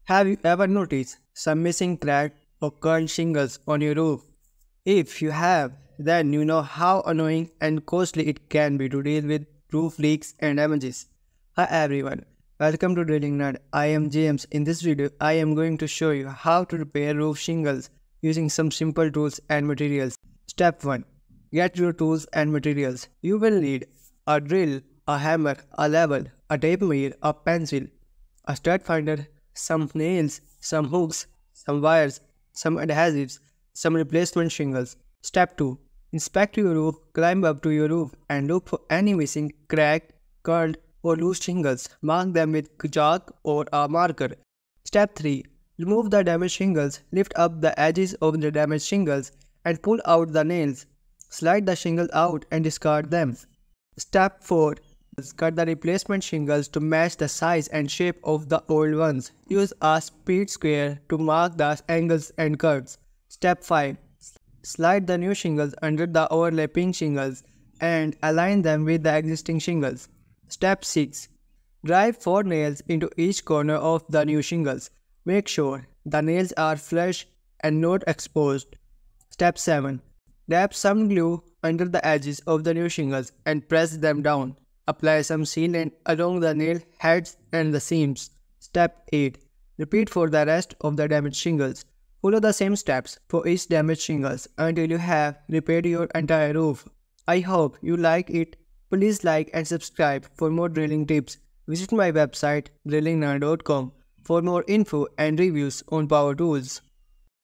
Have you ever noticed some missing cracked or curled shingles on your roof? If you have, then you know how annoying and costly it can be to deal with roof leaks and damages. Hi everyone, welcome to Drilling Nerd. I am James. In this video, I am going to show you how to repair roof shingles using some simple tools and materials. Step 1. Get your tools and materials. You will need a drill, a hammer, a level, a tape measure, a pencil, a stud finder, some nails, some hooks, some wires, some adhesives, some replacement shingles. Step 2. Inspect your roof, climb up to your roof and look for any missing, cracked, curled or loose shingles. Mark them with chalk or a marker. Step 3. Remove the damaged shingles, lift up the edges of the damaged shingles and pull out the nails. Slide the shingles out and discard them. Step 4. Cut the replacement shingles to match the size and shape of the old ones. Use a speed square to mark the angles and curves. Step 5. Slide the new shingles under the overlapping shingles and align them with the existing shingles. Step 6. Drive 4 nails into each corner of the new shingles. Make sure the nails are flush and not exposed. Step 7. Dab some glue under the edges of the new shingles and press them down. Apply some sealant along the nail heads and the seams. Step 8. Repeat for the rest of the damaged shingles. Follow the same steps for each damaged shingles until you have repaired your entire roof. I hope you like it. Please like and subscribe for more drilling tips. Visit my website drillingnerd.com for more info and reviews on power tools.